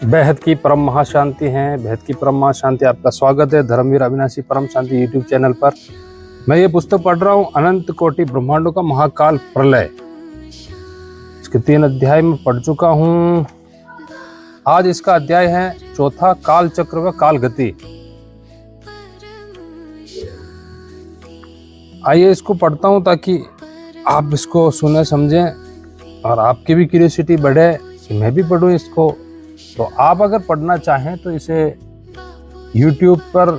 बेहद की परम महाशांति हैं, बेहद की परम महाशांति। आपका स्वागत है धर्मवीर अविनाशी परम शांति यूट्यूब चैनल पर। मैं ये पुस्तक पढ़ रहा हूँ, अनंत कोटि ब्रह्मांडों का महाकाल प्रलय। इसके 3 अध्याय में पढ़ चुका हूँ। आज इसका अध्याय है चौथा, काल चक्र व काल गति। आइए इसको पढ़ता हूँ ताकि आप इसको सुने समझें और आपकी भी क्यूरियोसिटी बढ़े कि मैं भी पढ़ूँ इसको। तो आप अगर पढ़ना चाहें तो इसे YouTube पर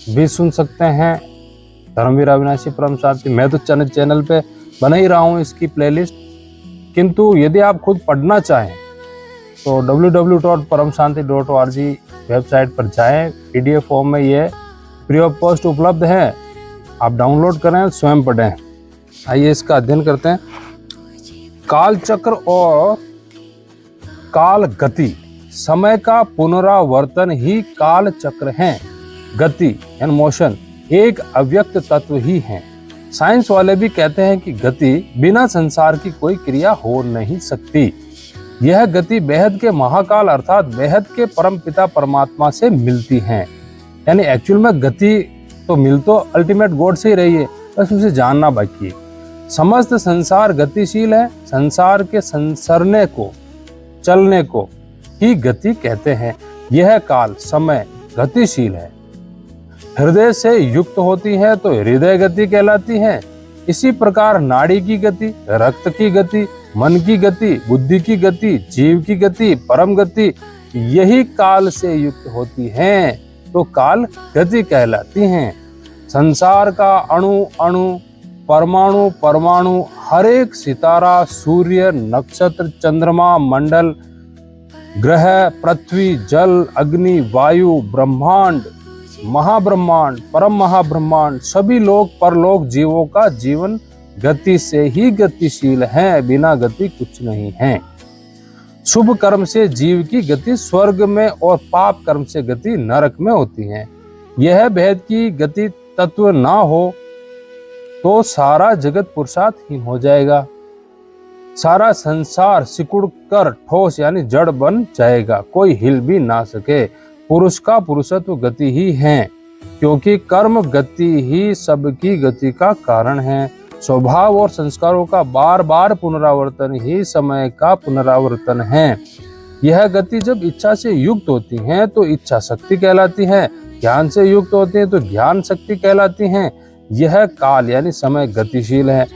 भी सुन सकते हैं, धर्मवीर अविनाशी परम शांति। मैं तो चैनल पे बना ही रहा हूँ इसकी प्लेलिस्ट, किंतु यदि आप खुद पढ़ना चाहें तो www.paramshanti.org वेबसाइट पर जाएं। PDF फॉर्म में ये फ्री ऑफ कॉस्ट उपलब्ध है, आप डाउनलोड करें, स्वयं पढ़ें। आइए इसका अध्ययन करते हैं। काल चक्र और काल गति, समय का पुनरावर्तन ही काल चक्र है। गति यानी मोशन एक अव्यक्त तत्व ही है। साइंस वाले भी कहते हैं कि गति बिना संसार की कोई क्रिया हो नहीं सकती। यह गति बेहद के महाकाल अर्थात बेहद के परम पिता परमात्मा से मिलती है। यानी एक्चुअल में गति तो मिल तो अल्टीमेट गॉड से ही रही है, बस उसे जानना बाकी है। समस्त संसार गतिशील है। संसार के संसरने को, चलने को ही गति कहते हैं। यह काल समय गतिशील है। हृदय से युक्त होती है तो हृदय गति कहलाती है। इसी प्रकार नाड़ी की गति, रक्त की गति, मन की गति, बुद्धि की गति, जीव की गति, परम गति यही काल से युक्त होती हैं तो काल गति कहलाती हैं। संसार का अणु अणु, परमाणु परमाणु, हर एक सितारा, सूर्य, नक्षत्र, चंद्रमा, मंडल, ग्रह, पृथ्वी, जल, अग्नि, वायु, ब्रह्मांड, महाब्रह्मांड, परम महाब्रह्मांड, सभी लोक परलोक जीवों का जीवन गति से ही गतिशील है, बिना गति कुछ नहीं है। शुभ कर्म से जीव की गति स्वर्ग में और पाप कर्म से गति नरक में होती है। यह भेद की गति तत्व ना हो तो सारा जगत पुरुषार्थहीन हो जाएगा। सारा संसार सिकुड़ कर ठोस यानी जड़ बन जाएगा, कोई हिल भी ना सके। पुरुष का पुरुषत्व गति ही है, क्योंकि कर्म गति ही सबकी गति का कारण है। स्वभाव और संस्कारों का बार बार पुनरावर्तन ही समय का पुनरावर्तन है। यह गति जब इच्छा से युक्त होती है तो इच्छा शक्ति कहलाती है, ज्ञान से युक्त होती है तो ज्ञान शक्ति कहलाती है। यह काल यानी समय गतिशील है।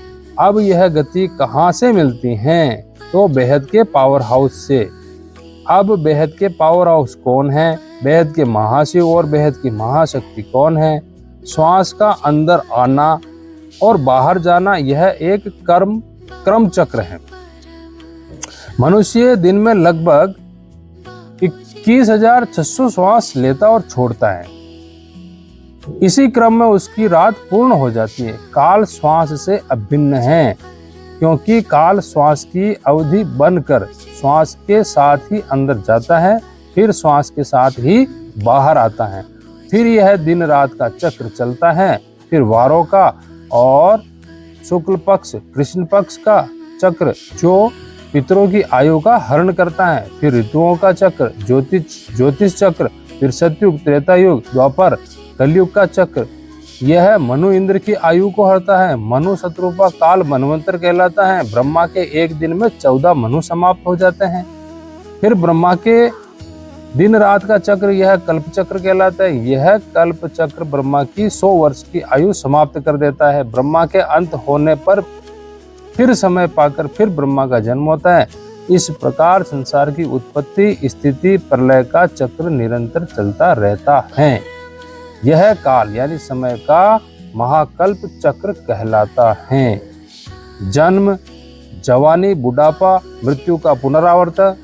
अब यह गति कहाँ से मिलती है तो बेहद के पावर हाउस से। अब बेहद के पावर हाउस कौन है? बेहद के महाशिव और बेहद की महाशक्ति कौन है? श्वास का अंदर आना और बाहर जाना यह एक क्रम चक्र है। मनुष्य दिन में लगभग 21,600 श्वास लेता और छोड़ता है। इसी क्रम में उसकी रात पूर्ण हो जाती है। काल श्वास से अभिन्न है, क्योंकि काल श्वास की अवधि बनकर श्वास के साथ ही अंदर जाता है, फिर श्वास के साथ ही बाहर आता है। फिर यह दिन रात का चक्र चलता है। फिर वारों का और शुक्ल पक्ष कृष्ण पक्ष का चक्र जो पितरों की आयु का हरण करता है। फिर ऋतुओं का चक्र ज्योतिष चक्र, फिर सतयुग, त्रेता युग, द्वापर, कलयुग का चक्र यह मनु इंद्र की आयु को हरता है। मनु शत्रुपा काल मनवंतर कहलाता है। ब्रह्मा के एक दिन में 14 मनु समाप्त हो जाते हैं। फिर ब्रह्मा के दिन रात का चक्र यह कल्प चक्र कहलाता है। यह कल्प चक्र ब्रह्मा की 100 वर्ष की आयु समाप्त कर देता है। ब्रह्मा के अंत होने पर फिर समय पाकर फिर ब्रह्मा का जन्म होता है। इस प्रकार संसार की उत्पत्ति, स्थिति, प्रलय का चक्र निरंतर चलता रहता है। यह काल यानी समय का महाकल्प चक्र कहलाता है। जन्म, जवानी, बुढ़ापा, मृत्यु का पुनरावर्तन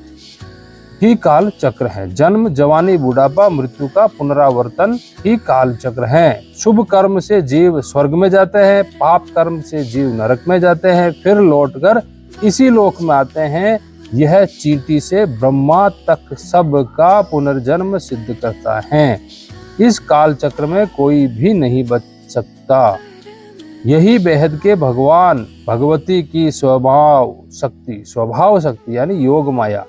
ही काल चक्र है। जन्म, जवानी, बुढ़ापा, मृत्यु का पुनरावर्तन ही काल चक्र है। शुभ कर्म से जीव स्वर्ग में जाते हैं, पाप कर्म से जीव नरक में जाते हैं, फिर लौटकर इसी लोक में आते हैं। यह चींटी से ब्रह्मा तक सब का पुनर्जन्म सिद्ध करता है। इस काल चक्र में कोई भी नहीं बच सकता। यही बेहद के भगवान भगवती की स्वभाव शक्ति यानी योग माया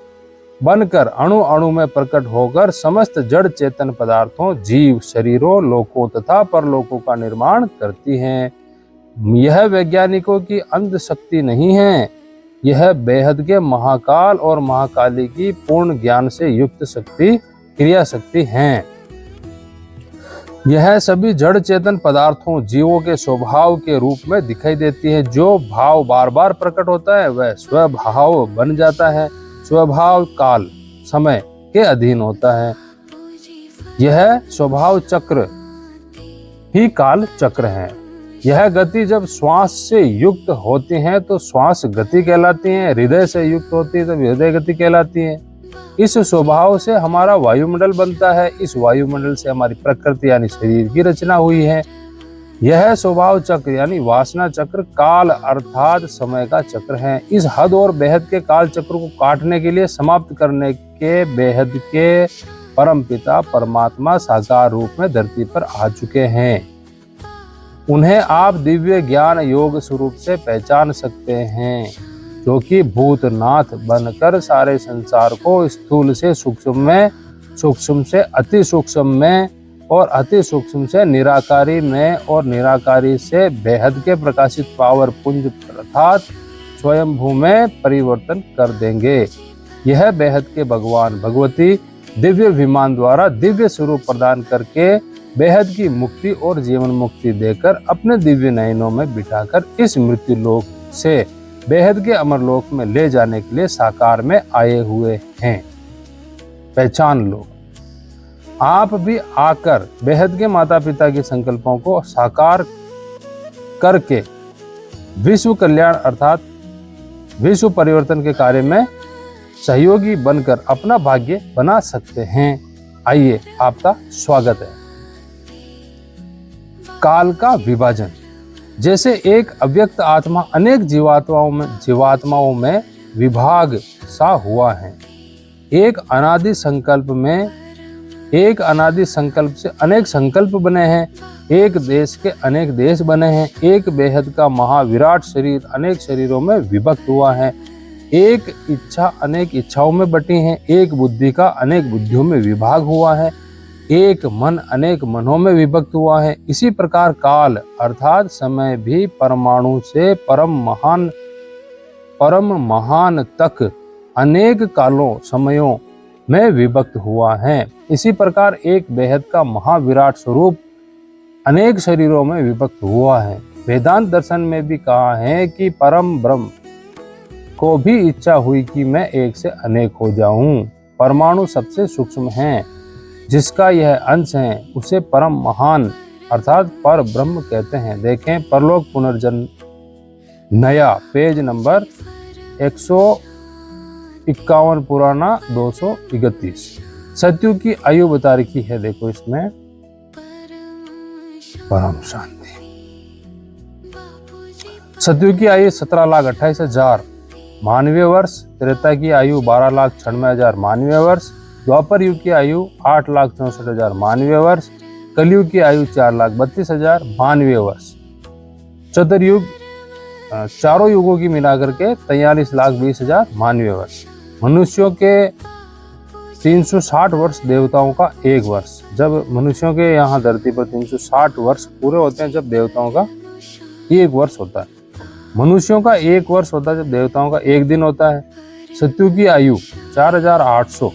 बनकर अणु अणु में प्रकट होकर समस्त जड़ चेतन पदार्थों, जीव, शरीरों, लोकों तथा परलोकों का निर्माण करती हैं। यह वैज्ञानिकों की अंध शक्ति नहीं है, यह बेहद के महाकाल और महाकाली की पूर्ण ज्ञान से युक्त शक्ति, क्रिया शक्ति हैं। यह सभी जड़ चेतन पदार्थों, जीवों के स्वभाव के रूप में दिखाई देती है। जो भाव बार बार प्रकट होता है वह स्वभाव बन जाता है। स्वभाव काल, समय के अधीन होता है। यह स्वभाव चक्र ही काल चक्र है। यह गति जब श्वास से युक्त होती है तो श्वास गति कहलाती है, हृदय से युक्त होती है तो हृदय गति कहलाती है। इस स्वभाव से हमारा वायुमंडल बनता है। इस वायुमंडल से हमारी प्रकृति यानी शरीर की रचना हुई है। यह स्वभाव चक्र यानी वासना चक्र काल अर्थात समय का चक्र है। इस हद और बेहद के काल चक्र को काटने के लिए, समाप्त करने के बेहद के परमपिता परमात्मा साकार रूप में धरती पर आ चुके हैं। उन्हें आप दिव्य ज्ञान योग स्वरूप से पहचान सकते हैं, जो कि भूतनाथ बनकर सारे संसार को स्थूल से सूक्ष्म में, सूक्ष्म से अति सूक्ष्म में और अति सूक्ष्म से निराकारी में और निराकारी से बेहद के प्रकाशित पावर पुंज अर्थात स्वयंभू में परिवर्तन कर देंगे। यह बेहद के भगवान भगवती दिव्य विमान द्वारा दिव्य स्वरूप प्रदान करके बेहद की मुक्ति और जीवन मुक्ति देकर अपने दिव्य नयनों में बिठाकर इस मृत्यु लोक से बेहद के अमर लोक में ले जाने के लिए साकार में आए हुए हैं। पहचान लो, आप भी आकर बेहद के माता पिता के संकल्पों को साकार करके विश्व कल्याण अर्थात विश्व परिवर्तन के कार्य में सहयोगी बनकर अपना भाग्य बना सकते हैं। आइए, आपका स्वागत है। काल का विभाजन। जैसे एक अव्यक्त आत्मा अनेक जीवात्माओं में विभाग सा हुआ है। एक अनादि संकल्प से अनेक संकल्प बने हैं। एक देश के अनेक देश बने हैं। एक बेहद का महाविराट शरीर अनेक शरीरों में विभक्त हुआ है। एक इच्छा अनेक इच्छाओं में बटी है। एक बुद्धि का अनेक बुद्धियों में विभाग हुआ है। एक मन अनेक मनों में विभक्त हुआ है। इसी प्रकार काल अर्थात समय भी परमाणु से परम महान तक अनेक कालों समयों में विभक्त हुआ है। इसी प्रकार एक बेहद का महाविराट स्वरूप अनेक शरीरों में विभक्त हुआ है। वेदांत दर्शन में भी कहा है कि परम ब्रह्म को भी इच्छा हुई कि मैं एक से अनेक हो जाऊं। परमाणु सबसे सूक्ष्म है, जिसका यह अंश है उसे परम महान अर्थात पर ब्रह्म कहते हैं। देखें परलोक पुनर्जन्म नया पेज नंबर 151 पुराना 231। सत्युग की आयु बता रखी है, देखो इसमें परम शांति। सत्युग की आयु 17,28,000 मानवीय वर्ष। त्रेता की आयु 12,96,000 मानवीय वर्ष। द्वापर युग की आयु 8,64,000 मानवीय वर्ष। कलयुग की आयु 4,32,000 मानवीय वर्ष। चतुर्युग चारों युगों की मिलाकर के 43,20,000 मानवीय वर्ष। मनुष्यों के 360 वर्ष, देवताओं का 1 वर्ष। जब मनुष्यों के यहाँ धरती पर 360 वर्ष पूरे होते हैं, जब देवताओं का 1 वर्ष होता है। मनुष्यों का 1 वर्ष होता है, जब देवताओं का 1 दिन होता है। सत्युग की आयु 4,800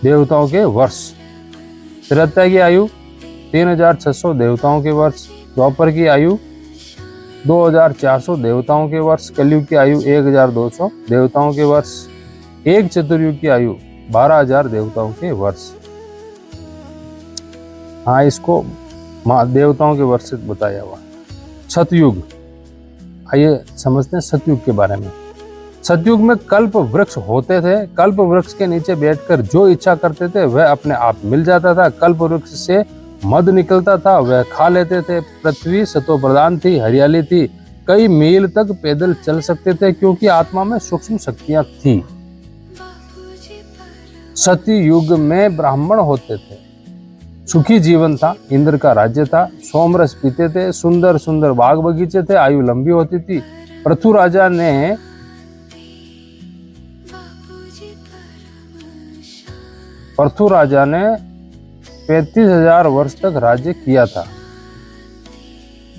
देवताओं के वर्ष। त्रेता की आयु 3,600 देवताओं के वर्ष। द्वापर की आयु 2,400 देवताओं के वर्ष। कलयुग की आयु 1,200 देवताओं के वर्ष। एक चतुर्युग की आयु 12,000 देवताओं के वर्ष। हाँ, इसको देवताओं के वर्ष से बताया हुआ। सतयुग, आइए समझते हैं सतयुग के बारे में। सतयुग में कल्प वृक्ष होते थे। कल्प वृक्ष के नीचे बैठकर जो इच्छा करते थे वह अपने आप मिल जाता था। कल्प वृक्ष से मध निकलता था, वह खा लेते थे। पृथ्वी सतो प्रधान थी, हरियाली थी। कई मील तक पैदल चल सकते थे क्योंकि आत्मा में सूक्ष्म शक्तियां थी। सतयुग में ब्राह्मण होते थे। सुखी जीवन था, इंद्र का राज्य था। सोमरस पीते थे, सुंदर सुंदर बाग बगीचे थे, आयु लंबी होती थी। पृथु राजा ने पृथु राजा ने 35,000 वर्ष तक राज्य किया था।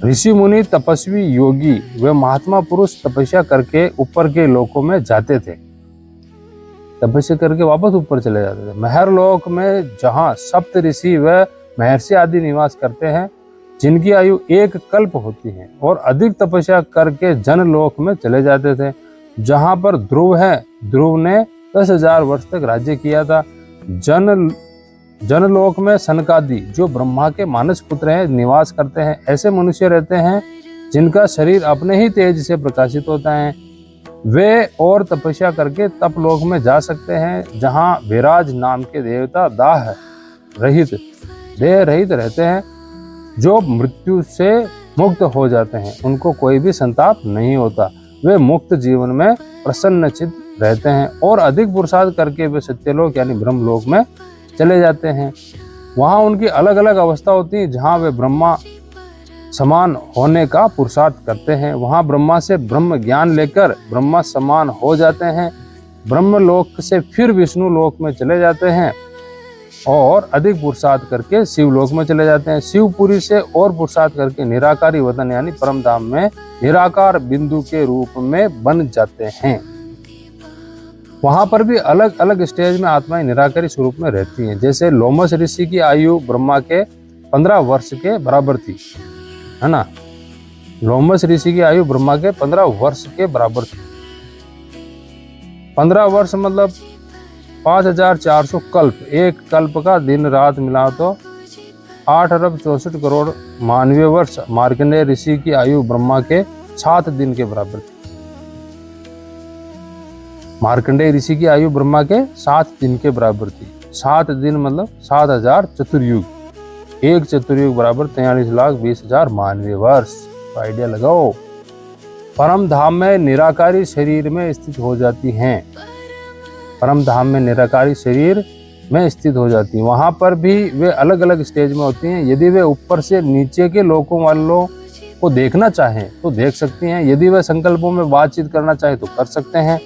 ऋषि मुनि, तपस्वी, योगी वे महात्मा पुरुष तपस्या करके ऊपर के लोकों में जाते थे, तपस्या करके वापस ऊपर चले जाते थे। महर लोक में जहाँ सप्त ऋषि व महर्षि आदि निवास करते हैं, जिनकी आयु 1 कल्प होती है, और अधिक तपस्या करके जनलोक में चले जाते थे, जहाँ पर ध्रुव है। ध्रुव ने 10,000 वर्ष तक राज्य किया था। जनलोक में सनकादि जो ब्रह्मा के मानस पुत्र हैं निवास करते हैं। ऐसे मनुष्य रहते हैं जिनका शरीर अपने ही तेज से प्रकाशित होता है। वे और तपस्या करके तप लोक में जा सकते हैं, जहाँ विराज नाम के देवता देह रहित रहते हैं, जो मृत्यु से मुक्त हो जाते हैं। उनको कोई भी संताप नहीं होता। वे मुक्त जीवन में प्रसन्नचित्त रहते हैं, और अधिक पुरुषार्थ करके वे सत्यलोक यानी ब्रह्मलोक में चले जाते हैं। वहाँ उनकी अलग अलग अवस्था होती है, जहाँ वे ब्रह्मा समान होने का पुरुषार्थ करते हैं। वहाँ ब्रह्मा से ब्रह्म ज्ञान लेकर ब्रह्मा समान हो जाते हैं। ब्रह्मलोक से फिर विष्णु लोक में चले जाते हैं, और अधिक पुरुषार्थ करके शिवलोक में चले जाते हैं। शिवपुरी से और पुरुषार्थ करके निराकारी वतन यानी परम धाम में निराकार बिंदु के रूप में बन जाते हैं। वहां पर भी अलग अलग स्टेज में आत्माएं निराकारी स्वरूप में रहती हैं। जैसे लोमस ऋषि की आयु ब्रह्मा के 15 वर्ष के बराबर थी, है ना। लोमस ऋषि की आयु ब्रह्मा के 15 वर्ष के बराबर थी। 15 वर्ष मतलब 5,400 कल्प। एक कल्प का दिन रात मिला तो 8 अरब 64 करोड़ मानवीय वर्ष। मार्कंडेय ऋषि की आयु ब्रह्मा के 7 दिन के बराबर थी। मार्कंडेय ऋषि की आयु ब्रह्मा के 7 दिन के बराबर थी। 7 दिन मतलब 7,000 चतुर्युग। एक चतुर्युग बराबर 43,20,000 मानवीय वर्ष। तो आइडिया लगाओ। परम धाम में निराकारी शरीर में स्थित हो जाती हैं। परम धाम में निराकारी शरीर में स्थित हो जाती हैं। वहां पर भी वे अलग अलग स्टेज में होती हैं। यदि वे ऊपर से नीचे के लोकों वालों को देखना चाहें तो देख सकती हैं। यदि वे संकल्पों में बातचीत करना चाहें तो कर सकते हैं।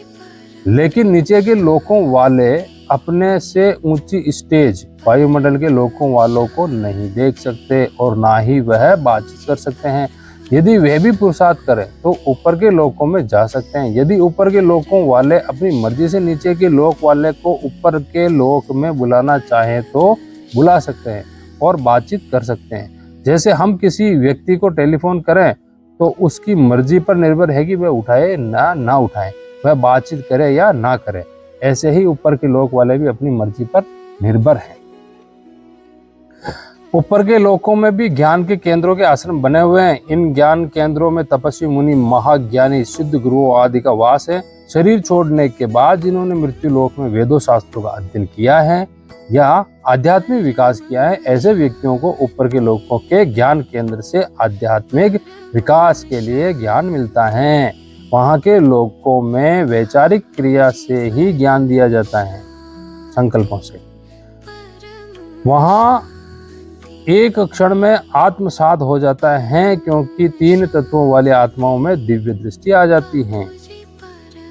लेकिन नीचे के लोकों वाले अपने से ऊंची स्टेज वायुमंडल के लोकों वालों को नहीं देख सकते, और ना ही वह बातचीत कर सकते हैं। यदि वह भी पुरुषार्थ करें तो ऊपर के लोकों में जा सकते हैं। यदि ऊपर के लोकों वाले अपनी मर्जी से नीचे के लोक वाले को ऊपर के लोक में बुलाना चाहें तो बुला सकते हैं और बातचीत कर सकते हैं। जैसे हम किसी व्यक्ति को टेलीफोन करें तो उसकी मर्जी पर निर्भर है कि वह उठाए ना उठाए, वह बातचीत करे या ना करे। ऐसे ही ऊपर के लोक वाले भी अपनी मर्जी पर निर्भर हैं। ऊपर के लोकों में भी ज्ञान के केंद्रों के आश्रम बने हुए हैं। इन ज्ञान केंद्रों में तपस्वी मुनि, महाज्ञानी, सिद्ध गुरुओं आदि का वास है। शरीर छोड़ने के बाद जिन्होंने मृत्यु लोक में वेदों शास्त्रों का अध्ययन किया है या आध्यात्मिक विकास किया है, ऐसे व्यक्तियों को ऊपर के लोकों के ज्ञान केंद्र से आध्यात्मिक विकास के लिए ज्ञान मिलता है। वहाँ के लोकों में वैचारिक क्रिया से ही ज्ञान दिया जाता है, संकल्पों से। वहाँ एक क्षण में आत्मसात हो जाता है, क्योंकि 3 तत्वों वाली आत्माओं में दिव्य दृष्टि आ जाती है।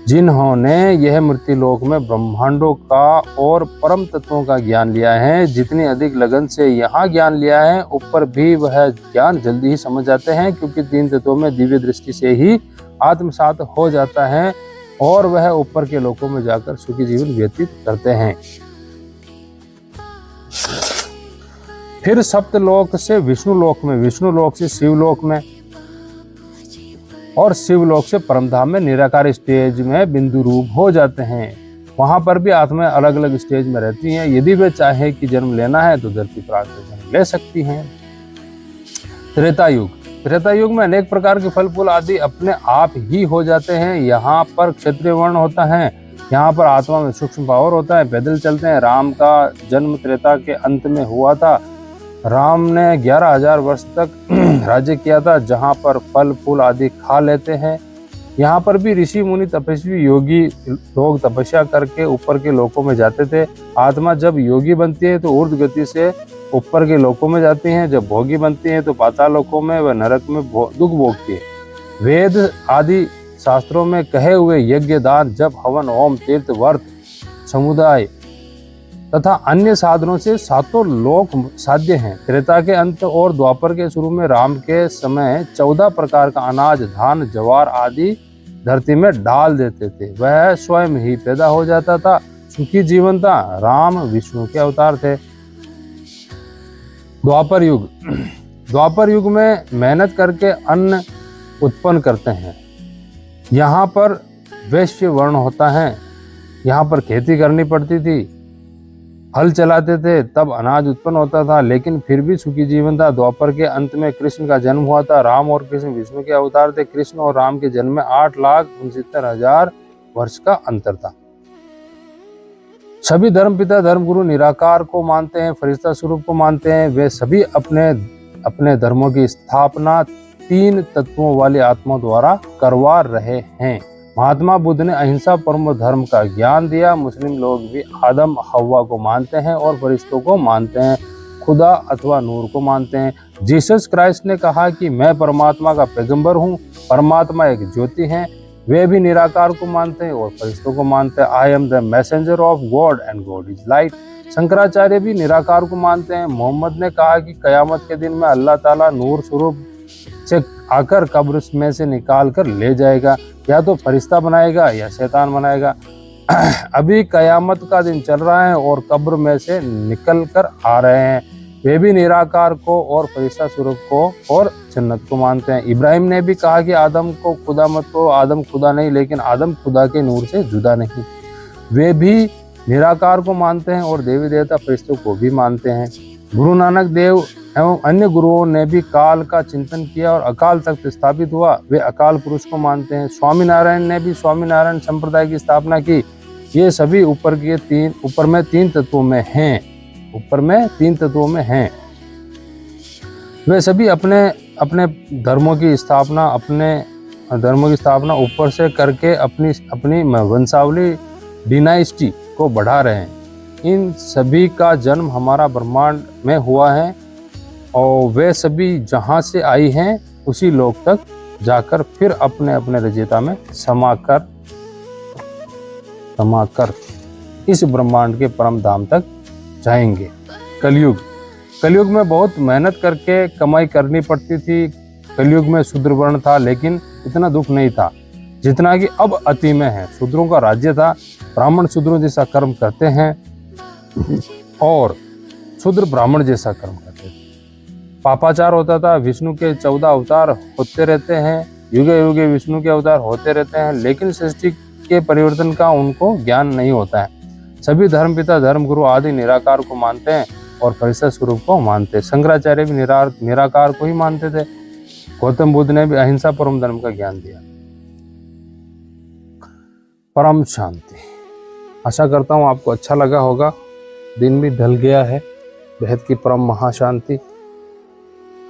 जिन्होंने यह मृत्यु लोक में ब्रह्मांडों का और परम तत्वों का ज्ञान लिया है, जितनी अधिक लगन से यहाँ ज्ञान लिया है, ऊपर भी वह ज्ञान जल्दी ही समझ जाते हैं, क्योंकि 3 तत्वों में दिव्य दृष्टि से ही आत्मसात हो जाता है, और वह ऊपर के लोकों में जाकर सुखी जीवन व्यतीत करते हैं। फिर सप्तलोक से विष्णु लोक में, विष्णु लोक से शिवलोक में, और शिवलोक से परमधाम में निराकार स्टेज में बिंदु रूप हो जाते हैं। वहां पर भी आत्माएं अलग अलग स्टेज में रहती हैं। यदि वे चाहे कि जन्म लेना है तो धरती पर आकर जन्म ले सकती हैं। त्रेता युग, त्रेता युग में अनेक प्रकार के फल फूल आदि अपने आप ही हो जाते हैं। यहाँ पर क्षत्रिय वर्ण होता है। यहाँ पर आत्मा में सूक्ष्म पावर होता है। पैदल चलते हैं। राम का जन्म त्रेता के अंत में हुआ था। राम ने 11,000 वर्ष तक राज्य किया था, जहाँ पर फल फूल आदि खा लेते हैं। यहाँ पर भी ऋषि मुनि, तपस्वी, योगी लोग तपस्या करके ऊपर के लोकों में जाते थे। आत्मा जब योगी बनती है तो ऊर्ध्व गति से ऊपर के लोकों में जाती हैं। जब भोगी बनती है तो पाताल लोकों में व नरक में दुख भोगती है। वेद आदि शास्त्रों में कहे हुए यज्ञ, दान, जप, हवन, होम, तीर्थ, व्रत, समुदाय तथा अन्य साधनों से सातों लोक साध्य हैं। त्रेता के अंत और द्वापर के शुरू में राम के समय 14 प्रकार का अनाज, धान, ज्वार आदि धरती में डाल देते थे। वह स्वयं ही पैदा हो जाता था। सुखी जीवन था। राम विष्णु के अवतार थे। द्वापर युग। द्वापर युग में मेहनत करके अन्न उत्पन्न करते हैं। यहाँ पर वैश्य वर्ण होता है। यहाँ पर खेती करनी पड़ती थी, हल चलाते थे, तब अनाज उत्पन्न होता था, लेकिन फिर भी सुखी जीवन था। द्वापर के अंत में कृष्ण का जन्म हुआ था। राम और कृष्ण विष्णु के अवतार थे। कृष्ण और राम के जन्म में 8,69,000 वर्ष का अंतर था। सभी धर्मपिता धर्मगुरु निराकार को मानते हैं, फरिश्ता स्वरूप को मानते हैं। वे सभी अपने अपने धर्मों की स्थापना 3 तत्वों वाली आत्मा द्वारा करवा रहे हैं। महात्मा बुद्ध ने अहिंसा परम धर्म का ज्ञान दिया। मुस्लिम लोग भी आदम हव्वा को मानते हैं और फरिश्तों को मानते हैं, खुदा अथवा नूर को मानते हैं। जीसस क्राइस्ट ने कहा कि मैं परमात्मा का पैगंबर हूँ। परमात्मा एक ज्योति है। वे भी निराकार को मानते हैं और फरिश्तों को मानते हैं। I am the messenger of God and God is light. Shankaracharya भी निराकार को मानते हैं। मोहम्मद ने कहा कि कयामत के दिन में अल्लाह ताला नूर स्वरूप से आकर कब्र में से निकाल कर ले जाएगा, या तो फरिश्ता बनाएगा या शैतान बनाएगा। अभी कयामत का दिन चल रहा है और कब्र में से निकल कर आ रहे हैं। वे भी निराकार को और फरिश्ता स्वरूप को और जन्नत को मानते हैं। इब्राहिम ने भी कहा कि आदम को खुदा मत कहो। आदम खुदा नहीं, लेकिन आदम खुदा के नूर से जुदा नहीं। वे भी निराकार को मानते हैं और देवी देवता फरिश्तों को भी मानते हैं। गुरु नानक देव एवं अन्य गुरुओं ने भी काल का चिंतन किया और अकाल तख्त स्थापित हुआ। वे अकाल पुरुष को मानते हैं। स्वामीनारायण ने भी स्वामीनारायण संप्रदाय की स्थापना की। ये सभी ऊपर में 3 तत्वों में हैं। ऊपर में 3 तत्वों में हैं। वे सभी अपने अपने धर्मों की स्थापना ऊपर से करके अपनी वंशावली डिनाइस्टी को बढ़ा रहे हैं। इन सभी का जन्म हमारा ब्रह्मांड में हुआ है और वे सभी जहाँ से आई हैं उसी लोक तक जाकर फिर अपने अपने रचयिता में समाकर इस ब्रह्मांड के परम धाम तक जाएंगे। कलयुग में बहुत मेहनत करके कमाई करनी पड़ती थी। कलयुग में शूद्र वर्ण था, लेकिन इतना दुख नहीं था जितना कि अब अति में है। शूद्रों का राज्य था। ब्राह्मण शूद्रों जैसा कर्म करते हैं और शूद्र ब्राह्मण जैसा कर्म करते थे। पापाचार होता था। विष्णु के 14 अवतार होते रहते हैं। युगे युगे विष्णु के अवतार होते रहते हैं, लेकिन सृष्टि के परिवर्तन का उनको ज्ञान नहीं होता है। सभी धर्मपिता धर्मगुरु आदि निराकार को मानते हैं और फरिश्ता स्वरूप को मानते हैं। शंकराचार्य भी निराकार को ही मानते थे। गौतम बुद्ध ने भी अहिंसा परम धर्म का ज्ञान दिया। परम शांति। आशा करता हूँ आपको अच्छा लगा होगा। दिन भी ढल गया है। बेहद की परम महाशांति।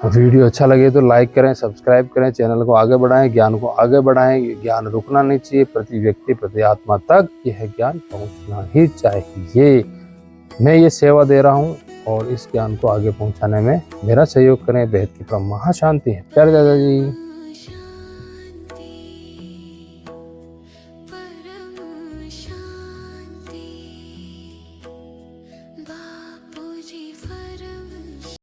वीडियो अच्छा लगे तो लाइक करें, सब्सक्राइब करें, चैनल को आगे बढ़ाएं, ज्ञान को आगे बढ़ाएं। ज्ञान रुकना नहीं चाहिए। प्रति व्यक्ति प्रति आत्मा तक यह ज्ञान पहुंचना ही चाहिए। मैं ये सेवा दे रहा हूं और इस ज्ञान को आगे पहुंचाने में मेरा सहयोग करें। बेहद की परम महाशांति है। प्यारे दादाजी।